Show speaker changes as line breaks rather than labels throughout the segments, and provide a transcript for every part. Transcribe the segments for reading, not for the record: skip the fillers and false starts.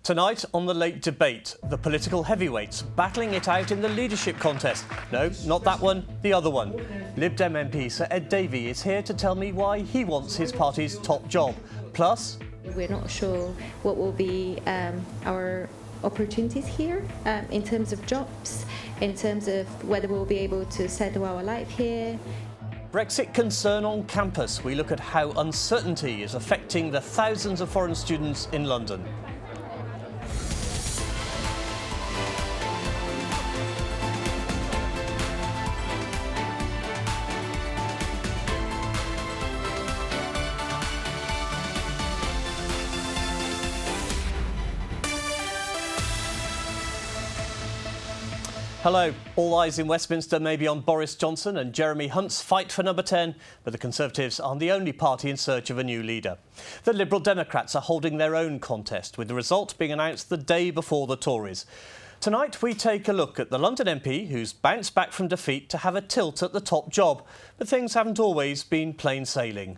Tonight on The Late Debate, the political heavyweights battling it out in the leadership contest. No, not that one, the other one. Lib Dem MP Sir Ed Davey is here to tell me why he wants his party's top job. Plus,
we're not sure what will be our opportunities here in terms of jobs, in terms of whether we'll be able to settle our life here.
Brexit concern on campus. We look at how uncertainty is affecting the thousands of foreign students in London. Hello. All eyes in Westminster may be on Boris Johnson and Jeremy Hunt's fight for number 10, but the Conservatives aren't the only party in search of a new leader. The Liberal Democrats are holding their own contest, with the result being announced the day before the Tories. Tonight we take a look at the London MP who's bounced back from defeat to have a tilt at the top job, but things haven't always been plain sailing.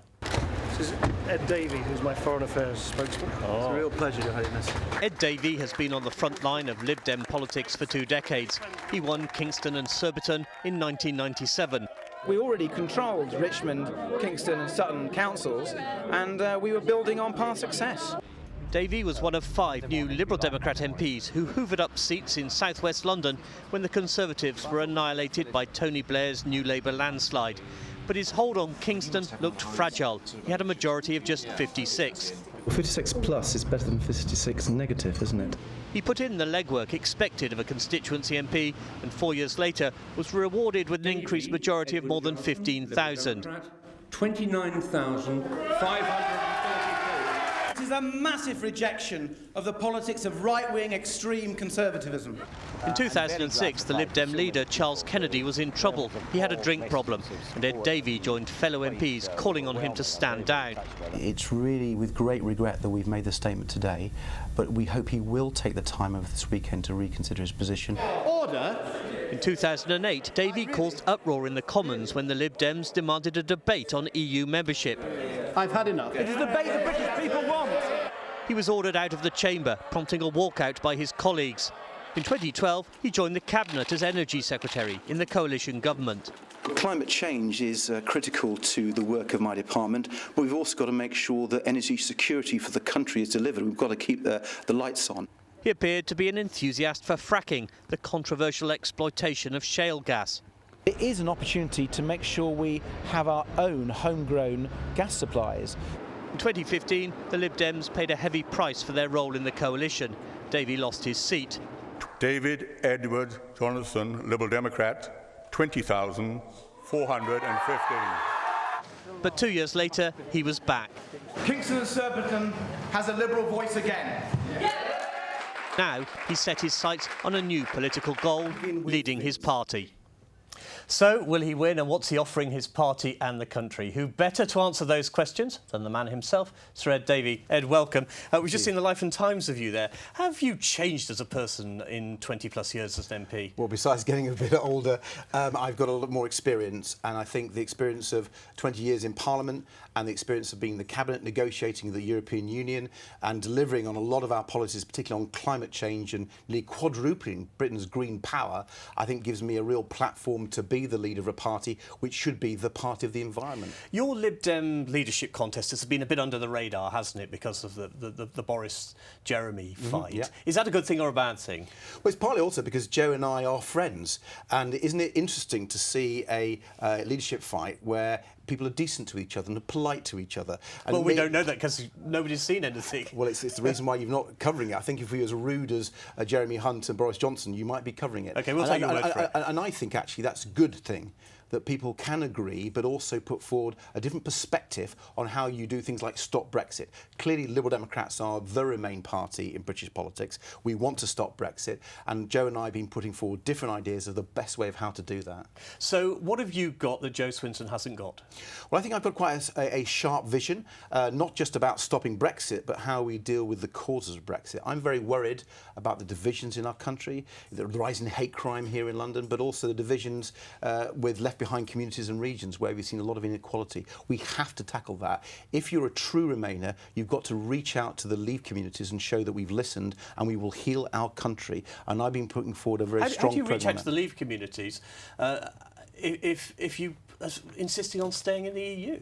This is Ed Davey, who's my Foreign Affairs spokesman. It's a real pleasure, Your Highness.
Ed Davey has been on the front line of Lib Dem politics for 2 decades. He won Kingston and Surbiton in 1997.
We already controlled Richmond, Kingston and Sutton councils, and we were building on past success.
Davey was one of 5 new Liberal Democrat MPs who hoovered up seats in southwest London when the Conservatives were annihilated by Tony Blair's New Labour landslide. But his hold on Kingston looked fragile. He had a majority of just 56.
Well, 56 plus is better than 56 negative, isn't it?
He put in the legwork expected of a constituency MP and 4 years later was rewarded with an increased majority of more than 15,000.
29,534. It is a massive rejection of the politics of right-wing extreme conservatism.
In 2006, the Lib Dem leader, Charles Kennedy, was in trouble. He had a drink problem, and Ed Davey joined fellow MPs calling on him to stand down.
It's really with great regret that we've made the statement today, but we hope he will take the time over this weekend to reconsider his position.
Order!
In 2008, Davey caused uproar in the Commons when the Lib Dems demanded a debate on EU membership.
I've had enough. It is the debate the British people want.
He was ordered out of the chamber, prompting a walkout by his colleagues. In 2012, he joined the Cabinet as Energy Secretary in the coalition government.
Climate change is critical to the work of my department, but we've also got to make sure that energy security for the country is delivered. We've got to keep the lights on.
He appeared to be an enthusiast for fracking, the controversial exploitation of shale gas.
It is an opportunity to make sure we have our own homegrown gas supplies.
In 2015, the Lib Dems paid a heavy price for their role in the coalition. Davey lost his seat.
David Edward Jonathan, Liberal Democrat, 20,415.
But 2 years later, he was back.
Kingston and Surbiton has a Liberal voice again.
Now he's set his sights on a new political goal, leading his party. So, will he win, and what's he offering his party and the country? Who better to answer those questions than the man himself, Sir Ed Davey. Ed, welcome. We've just seen the life and times of you there. Have you changed as a person in 20-plus years as an MP?
Well, besides getting a bit older, I've got a lot more experience, and I think the experience of 20 years in Parliament and the experience of being the Cabinet negotiating the European Union and delivering on a lot of our policies, particularly on climate change and nearly quadrupling Britain's green power, I think gives me a real platform to be the leader of a party which should be the party of the environment.
Your Lib Dem leadership contest has been a bit under the radar, hasn't it, because of the Boris-Jeremy fight?
Yeah.
Is that a good thing or a bad thing?
Well, it's partly also because Joe and I are friends, and isn't it interesting to see a leadership fight where people are decent to each other and are polite to each other? And
well, we don't know that because nobody's seen anything.
Well, it's the reason why you're not covering it. I think if we were as rude as Jeremy Hunt and Boris Johnson, you might be covering it.
OK, we'll take your word for it.
And I think, actually, that's a good thing, that people can agree but also put forward a different perspective on how you do things like stop Brexit. Clearly, Liberal Democrats are the Remain party in British politics. We want to stop Brexit, and Joe and I have been putting forward different ideas of the best way of how to do that.
So what have you got that Joe Swinson hasn't got?
Well, I think I've got quite a sharp vision, not just about stopping Brexit, but how we deal with the causes of Brexit. I'm very worried about the divisions in our country, the rise in hate crime here in London, but also the divisions with left behind communities and regions where we've seen a lot of inequality. We have to tackle that. If you're a true Remainer, you've got to reach out to the Leave communities and show that we've listened and we will heal our country. And I've been putting forward a very strong
How do you reach
programme
out to the Leave communities if you are insisting on staying in the EU?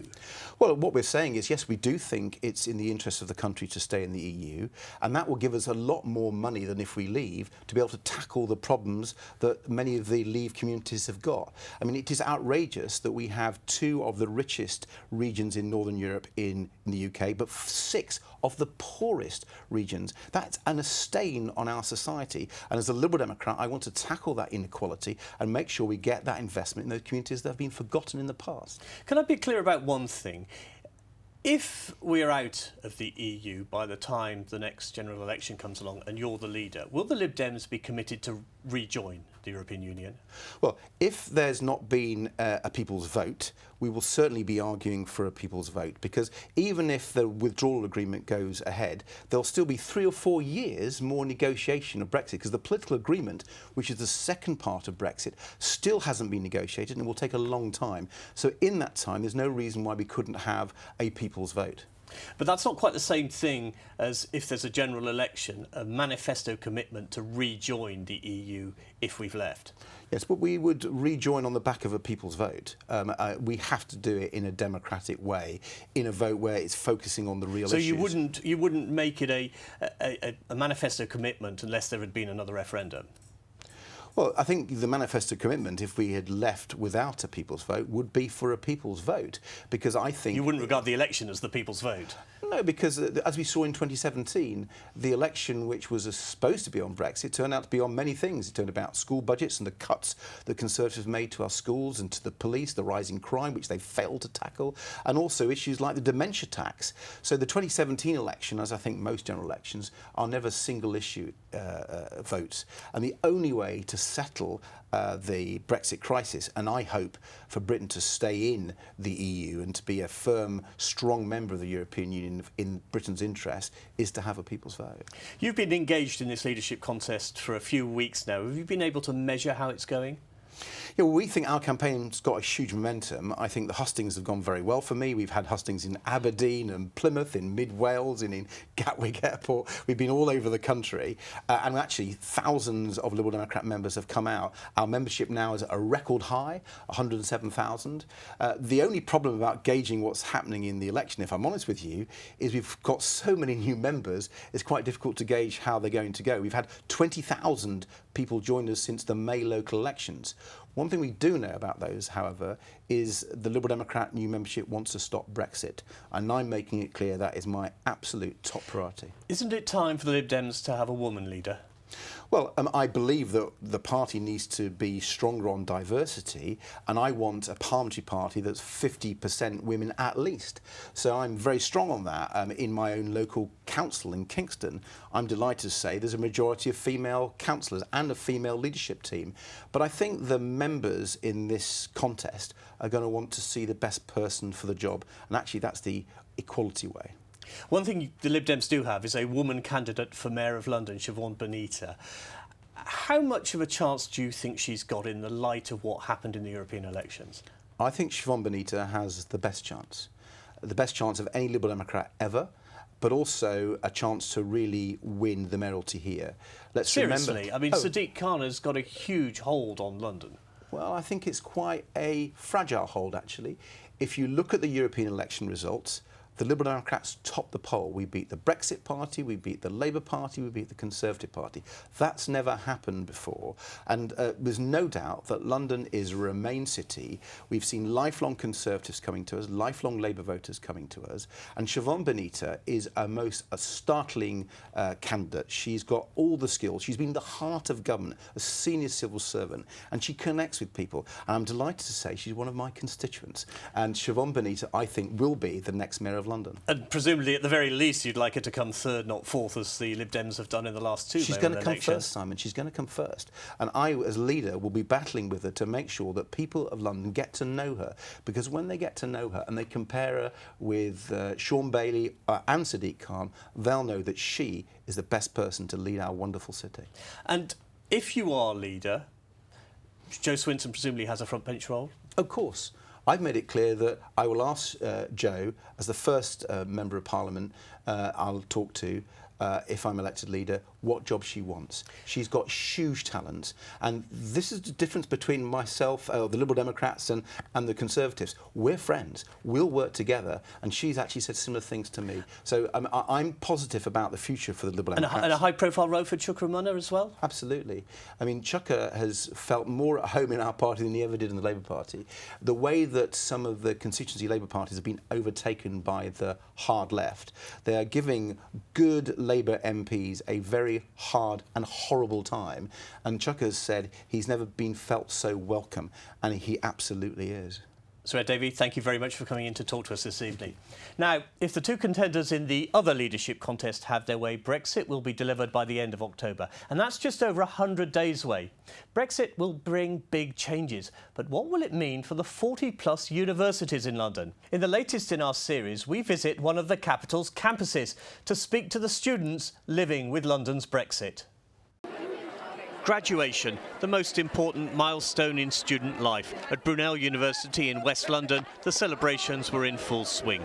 Well, what we're saying is, yes, we do think it's in the interest of the country to stay in the EU, and that will give us a lot more money than if we leave to be able to tackle the problems that many of the Leave communities have got. I mean, it is outrageous that we have 2 of the richest regions in Northern Europe in the UK, but 6 of the poorest regions. That's a stain on our society. And as a Liberal Democrat, I want to tackle that inequality and make sure we get that investment in those communities that have been forgotten in the past.
Can I be clear about one thing? If we are out of the EU by the time the next general election comes along and you're the leader, will the Lib Dems be committed to rejoin the European Union?
Well, if there's not been a people's vote, we will certainly be arguing for a people's vote, because even if the withdrawal agreement goes ahead, there'll still be 3 or 4 years more negotiation of Brexit, because the political agreement, which is the second part of Brexit, still hasn't been negotiated and will take a long time. So in that time, there's no reason why we couldn't have a people's vote.
But that's not quite the same thing as if there's a general election, a manifesto commitment to rejoin the EU if we've left.
Yes, but we would rejoin on the back of a people's vote. We have to do it in a democratic way, in a vote where it's focusing on the real issues.
So you wouldn't make it a manifesto commitment unless there had been another referendum?
Well, I think the manifesto commitment, if we had left without a people's vote, would be for a people's vote, because I think...
You wouldn't regard the election as the people's vote?
No, because as we saw in 2017, the election, which was supposed to be on Brexit, turned out to be on many things. It turned about school budgets and the cuts that Conservatives made to our schools and to the police, the rising crime, which they failed to tackle, and also issues like the dementia tax. So the 2017 election, as I think most general elections, are never single-issue votes. And the only way to settle the Brexit crisis, and I hope for Britain to stay in the EU and to be a firm, strong member of the European Union in Britain's interest, is to have a people's vote.
You've been engaged in this leadership contest for a few weeks now. Have you been able to measure how it's going?
Yeah, well, we think our campaign's got a huge momentum. I think the hustings have gone very well for me. We've had hustings in Aberdeen and Plymouth, in mid-Wales, and in Gatwick Airport. We've been all over the country. And actually, thousands of Liberal Democrat members have come out. Our membership now is at a record high, 107,000. The only problem about gauging what's happening in the election, if I'm honest with you, is we've got so many new members, it's quite difficult to gauge how they're going to go. We've had 20,000 people join us since the May local elections. One thing we do know about those, however, is the Liberal Democrat new membership wants to stop Brexit, and I'm making it clear that is my absolute top priority.
Isn't it time for the Lib Dems to have a woman leader?
Well, I believe that the party needs to be stronger on diversity, and I want a parliamentary party that's 50% women at least. So I'm very strong on that. In my own local council in Kingston, I'm delighted to say there's a majority of female councillors and a female leadership team. But I think the members in this contest are going to want to see the best person for the job, and actually that's the equality way.
One thing the Lib Dems do have is a woman candidate for Mayor of London, Siobhan Bonita. How much of a chance do you think she's got in the light of what happened in the European elections?
I think Siobhan Bonita has the best chance of any Liberal Democrat ever, but also a chance to really win the mayoralty here. Let's
Seriously,
remember,
I mean, Sadiq Khan has got a huge hold on London.
Well, I think it's quite a fragile hold, actually. If you look at the European election results, the Liberal Democrats topped the poll. We beat the Brexit Party, we beat the Labour Party, we beat the Conservative Party. That's never happened before. And there's no doubt that London is a Remain city. We've seen lifelong Conservatives coming to us, lifelong Labour voters coming to us. And Siobhan Bonita is a startling candidate. She's got all the skills. She's been the heart of government, a senior civil servant, and she connects with people. And I'm delighted to say she's one of my constituents. And Siobhan Bonita, I think, will be the next Mayor of London.
And presumably, at the very least, you'd like her to come third, not fourth, as the Lib Dems have done in the last 2
She's going to come
elections.
first, Simon. She's going to come first. And I, as leader, will be battling with her to make sure that people of London get to know her. Because when they get to know her and they compare her with Sean Bailey and Sadiq Khan, they'll know that she is the best person to lead our wonderful city.
And if you are leader, Jo Swinson presumably has a front bench role.
Of course. I've made it clear that I will ask Jo, as the first Member of Parliament I'll talk to, if I'm elected leader, what job she wants. She's got huge talent, and this is the difference between myself, the Liberal Democrats, and the Conservatives. We're friends. We'll work together, and she's actually said similar things to me. So I'm positive about the future for the Liberal Democrats.
And a high-profile role for Chuka Umunna as well?
Absolutely. I mean, Chuka has felt more at home in our party than he ever did in the Labour Party. The way that some of the constituency Labour parties have been overtaken by the hard left, they are giving good Labour MPs a very hard and horrible time. And Chuka has said he's never been felt so welcome, and he absolutely is.
Sir Ed Davey, thank you very much for coming in to talk to us this evening. Now, if the two contenders in the other leadership contest have their way, Brexit will be delivered by the end of October. And that's just over 100 days away. Brexit will bring big changes. But what will it mean for the 40-plus universities in London? In the latest in our series, we visit one of the capital's campuses to speak to the students living with London's Brexit. Graduation, the most important milestone in student life. At Brunel University in West London, the celebrations were in full swing.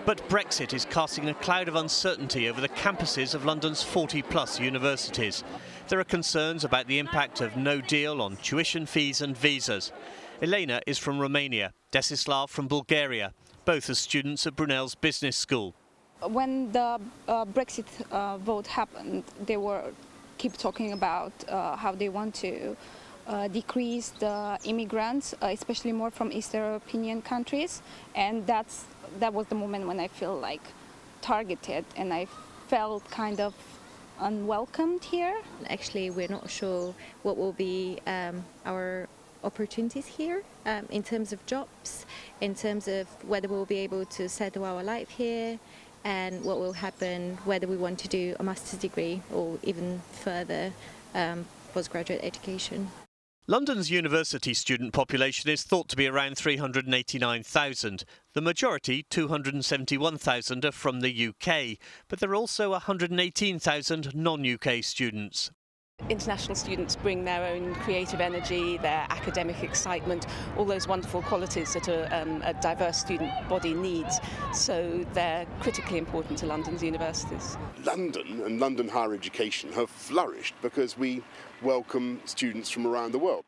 But Brexit is casting a cloud of uncertainty over the campuses of London's 40-plus universities. There are concerns about the impact of no deal on tuition fees and visas. Elena is from Romania, Desislav from Bulgaria, both are students at Brunel's business school.
When the Brexit vote happened, they were keep talking about how they want to decrease the immigrants, especially more from Eastern European countries, and that was the moment when I feel like targeted, and I felt kind of unwelcomed here.
Actually, we're not sure what will be our opportunities here in terms of jobs, in terms of whether we'll be able to settle our life here, and what will happen, whether we want to do a master's degree or even further postgraduate education.
London's university student population is thought to be around 389,000. The majority, 271,000, are from the UK, but there are also 118,000 non-UK students.
International students bring their own creative energy, their academic excitement, all those wonderful qualities that a diverse student body needs. So they're critically important to London's universities.
London and London higher education have flourished because we welcome students from around the world.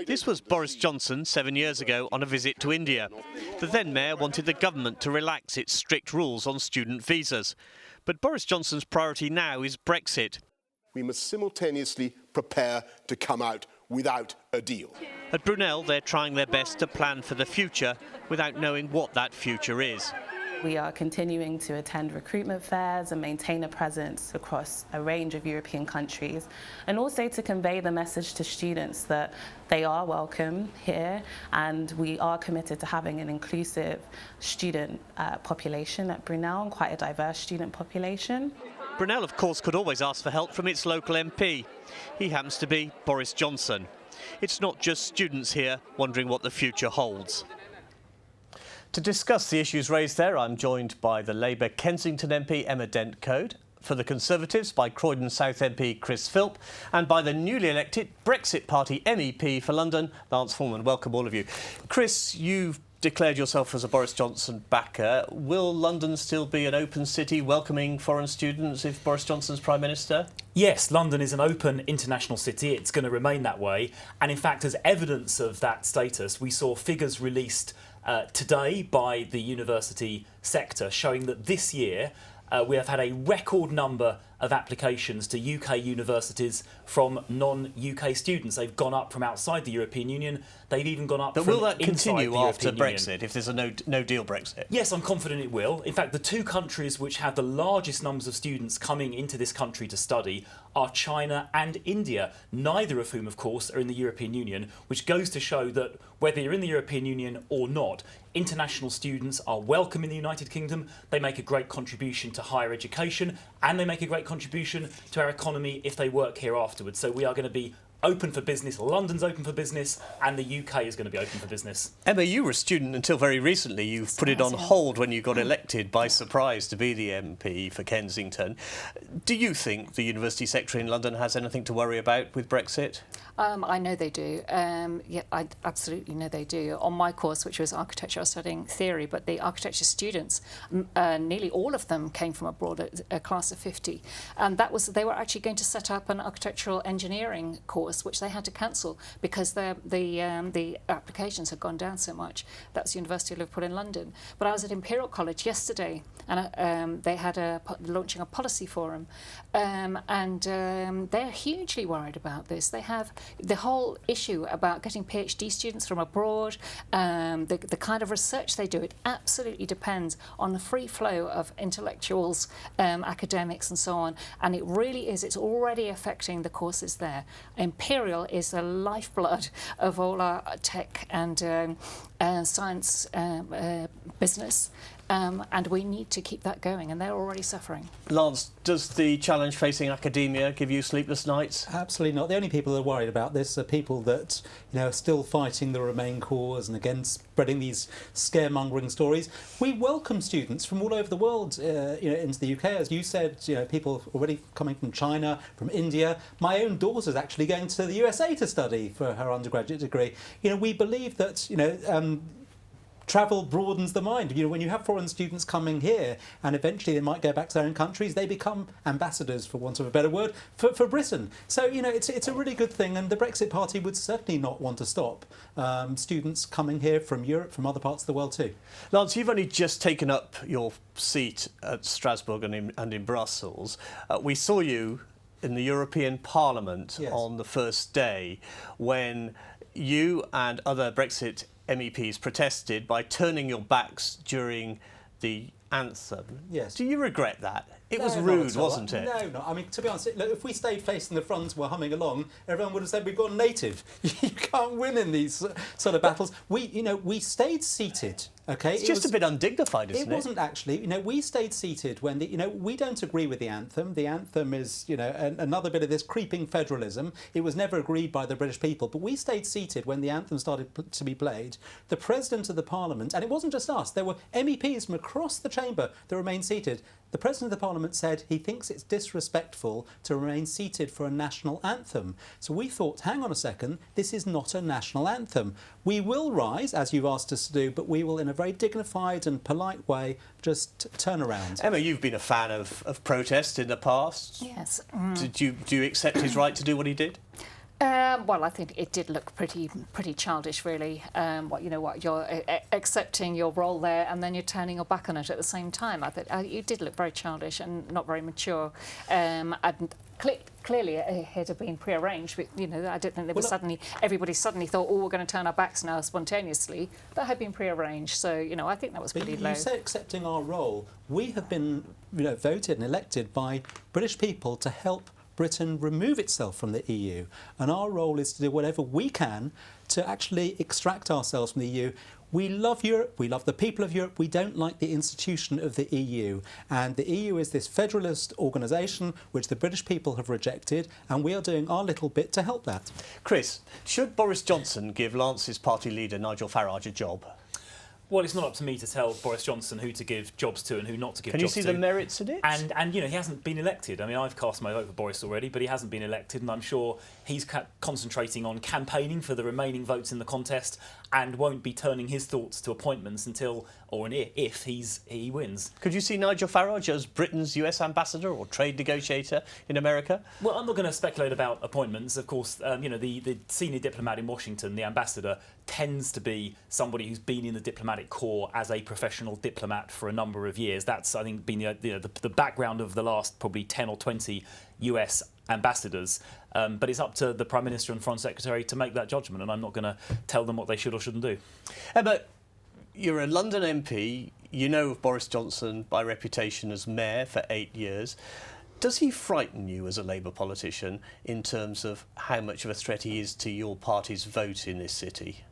This was Boris Johnson 7 years ago on a visit to India. The then mayor wanted the government to relax its strict rules on student visas. But Boris Johnson's priority now is Brexit.
We must simultaneously prepare to come out without a deal.
At Brunel, they're trying their best to plan for the future without knowing what that future is.
We are continuing to attend recruitment fairs and maintain a presence across a range of European countries, and also to convey the message to students that they are welcome here, and we are committed to having an inclusive student population at Brunel, and quite a diverse student population.
Brunel, of course, could always ask for help from its local MP. He happens to be Boris Johnson. It's not just students here wondering what the future holds. To discuss the issues raised there, I'm joined by the Labour Kensington MP Emma Dent-Coad, for the Conservatives by Croydon South MP Chris Philp, and by the newly elected Brexit Party MEP for London, Lance Foreman. Welcome, all of you. Chris, you've declared yourself as a Boris Johnson backer. Will London still be an open city welcoming foreign students if Boris Johnson's Prime Minister?
Yes, London is an open international city. It's going to remain that way. And in fact, as evidence of that status, we saw figures released today by the university sector showing that this year we have had a record number of applications to UK universities from non-UK students. They've gone up from outside the European Union. They've even gone up from inside the European Union. But will that continue after
Brexit, if there's a no-deal Brexit?
Yes, I'm confident it will. In fact, the two countries which have the largest numbers of students coming into this country to study are China and India, neither of whom, of course, are in the European Union, which goes to show that whether you're in the European Union or not, international students are welcome in the United Kingdom. They make a great contribution to higher education, and they make a great contribution to our economy if they work here afterwards. So we are going to be open for business, London's open for business, and the UK is going to be open for business.
Emma, you were a student until very recently. You've put it on hold when you got elected by surprise to be the MP for Kensington. Do you think the university sector in London has anything to worry about with Brexit?
I know they do. Yeah, I absolutely know they do. On my course, which was architecture, I was studying theory, but the architecture students, nearly all of them came from abroad, a class of 50. And they were actually going to set up an architectural engineering course, which they had to cancel because the applications had gone down so much. That's the University of Liverpool in London. But I was at Imperial College yesterday, and they had launching a policy forum, and they're hugely worried about this. They have the whole issue about getting PhD students from abroad, the kind of research they do. It absolutely depends on the free flow of intellectuals, academics and so on, and it really is, it's already affecting the courses there. Imperial is the lifeblood of all our tech and science business. And we need to keep that going, and they're already suffering.
Lance, does the challenge facing academia give you sleepless nights?
Absolutely not. The only people that are worried about this are people that are still fighting the Remain cause and against spreading these scaremongering stories. We welcome students from all over the world into the UK. As you said, people already coming from China, from India. My own daughter's actually going to the USA to study for her undergraduate degree. We believe that travel broadens the mind. When you have foreign students coming here and eventually they might go back to their own countries, they become ambassadors, for want of a better word, for Britain. So, it's a really good thing, and the Brexit Party would certainly not want to stop students coming here from Europe, from other parts of the world too.
Lance, you've only just taken up your seat at Strasbourg and in Brussels. We saw you in the European Parliament on the first day when you and other Brexit MEPs protested by turning your backs during the anthem. Yes. Do you regret that? It was rude, wasn't it?
No. I mean, to be honest, look, if we stayed facing the front and were humming along, everyone would have said we've got a native. You can't win in these sort of battles. We stayed seated. Okay,
it's just a bit undignified, isn't it?
It wasn't actually. We stayed seated when we don't agree with the anthem. The anthem is, another bit of this creeping federalism. It was never agreed by the British people, but we stayed seated when the anthem started to be played. The President of the Parliament, and it wasn't just us, there were MEPs from across the chamber that remained seated. The President of the Parliament said he thinks it's disrespectful to remain seated for a national anthem. So we thought, hang on a second, this is not a national anthem. We will rise, as you've asked us to do, but we will, in a very dignified and polite way, just turn around.
Emma, you've been a fan of protest in the past.
Yes.
Do you accept his right to do what he did?
Well, I think it did look pretty childish, really. You're accepting your role there, and then you're turning your back on it at the same time. I think you did look very childish and not very mature. And clearly, it had been prearranged. But, I don't think there was everybody suddenly thought, we're going to turn our backs now spontaneously. That had been prearranged. So, I think that was pretty low.
You say accepting our role. We have been, voted and elected by British people to help Britain remove itself from the EU, and our role is to do whatever we can to actually extract ourselves from the EU. We love Europe, we love the people of Europe, we don't like the institution of the EU, and the EU is this federalist organisation which the British people have rejected, and we are doing our little bit to help that.
Chris, should Boris Johnson give Lance's party leader Nigel Farage a job?
Well, it's not up to me to tell Boris Johnson who to give jobs to and who not to give jobs to.
Can you see the merits in it?
And he hasn't been elected. I mean, I've cast my vote for Boris already, but he hasn't been elected, and I'm sure he's concentrating on campaigning for the remaining votes in the contest and won't be turning his thoughts to appointments until, if he wins.
Could you see Nigel Farage as Britain's US ambassador or trade negotiator in America?
Well, I'm not going to speculate about appointments. Of course, the senior diplomat in Washington, the ambassador, tends to be somebody who's been in the diplomatic corps as a professional diplomat for a number of years. That's, I think, been the background of the last probably 10 or 20 US ambassadors. But it's up to the Prime Minister and Foreign Secretary to make that judgment, and I'm not going to tell them what they should or shouldn't do.
Emma, you're a London MP. You know of Boris Johnson by reputation as mayor for 8 years. Does he frighten you as a Labour politician in terms of how much of a threat he is to your party's vote in this city?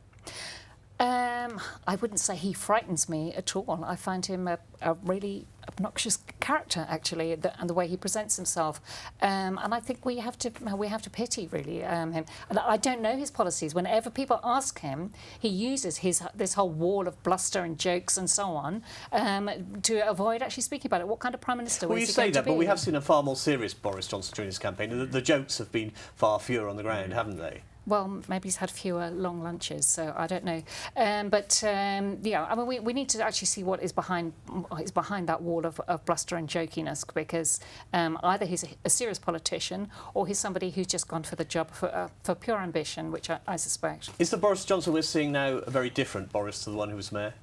I wouldn't say he frightens me at all. I find him a really obnoxious character, actually, and the way he presents himself. And I think we have to pity really him. And I don't know his policies. Whenever people ask him, he uses this whole wall of bluster and jokes and so on to avoid actually speaking about it. What kind of prime minister?
Well, you say that, but we have seen a far more serious Boris Johnson during his campaign. The jokes have been far fewer on the ground, haven't they?
Well, maybe he's had fewer long lunches, so I don't know. Yeah, I mean, we need to actually see what is behind that wall of bluster and jokiness, because either he's a serious politician or he's somebody who's just gone for the job for pure ambition, which I suspect.
Is the Boris Johnson we're seeing now a very different Boris to the one who was mayor?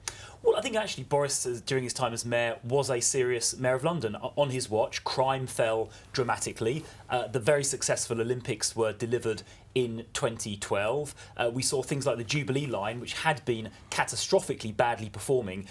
Well, I think actually Boris, during his time as mayor, was a serious mayor of London. On his watch, crime fell dramatically. The very successful Olympics were delivered in 2012. We saw things like the Jubilee line, which had been catastrophically badly performing,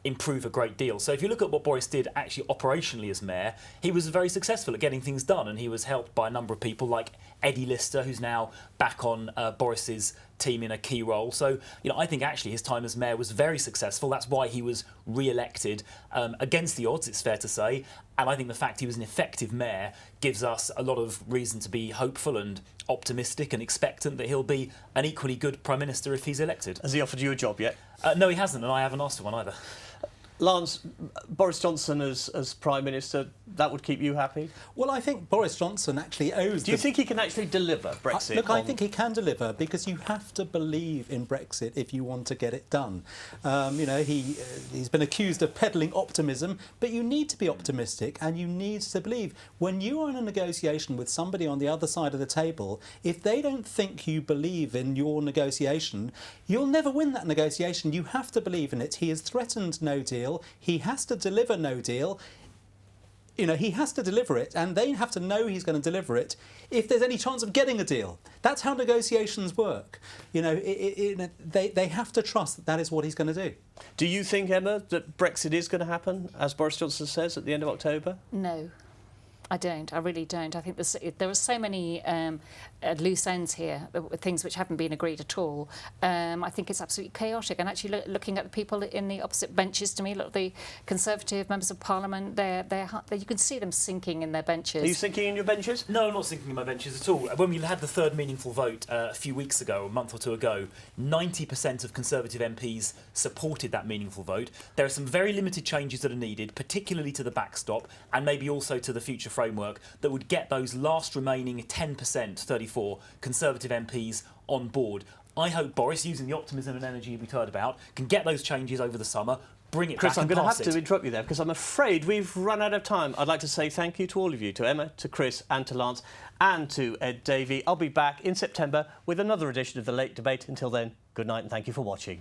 improve a great deal. So if you look at what Boris did actually operationally as mayor, he was very successful at getting things done, and he was helped by a number of people like Eddie Lister, who's now back on Boris's team in a key role. So, I think actually his time as mayor was very successful. That's why he was re-elected against the odds, it's fair to say. And I think the fact he was an effective mayor gives us a lot of reason to be hopeful and optimistic and expectant that he'll be an equally good Prime Minister if he's elected.
Has he offered you a job yet?
No, he hasn't, and I haven't asked for one either.
Lance, Boris Johnson as Prime Minister, that would keep you happy?
Well, I think Boris Johnson actually owes...
Do you think he can actually deliver Brexit?
Look, I think he can deliver, because you have to believe in Brexit if you want to get it done. He's been accused of peddling optimism, but you need to be optimistic and you need to believe. When you are in a negotiation with somebody on the other side of the table, if they don't think you believe in your negotiation, you'll never win that negotiation. You have to believe in it. He has threatened no deal. He has to deliver no deal. He has to deliver it, and they have to know he's going to deliver it if there's any chance of getting a deal. That's how negotiations work. They have to trust that is what he's going to do.
Do you think, Emma, that Brexit is going to happen, as Boris Johnson says, at the end of October?
No. I don't. I really don't. I think there are so many loose ends here, things which haven't been agreed at all. I think it's absolutely chaotic. And actually, looking at the people in the opposite benches to me, look, the Conservative members of Parliament, you can see them sinking in their benches.
Are you sinking in your benches?
No, I'm not sinking in my benches at all. When we had the third meaningful vote a few weeks ago, a month or two ago, 90% of Conservative MPs supported that meaningful vote. There are some very limited changes that are needed, particularly to the backstop and maybe also to the future framework, that would get those last remaining 10%, 34 Conservative MPs on board. I hope Boris, using the optimism and energy we've heard about, can get those changes over the summer, bring it
Chris,
back and
I'm going to
pass
have
it.
to interrupt you there, because I'm afraid we've run out of time. I'd like to say thank you to all of you, to Emma, to Chris and to Lance and to Ed Davey. I'll be back in September with another edition of The Late Debate. Until then, good night and thank you for watching.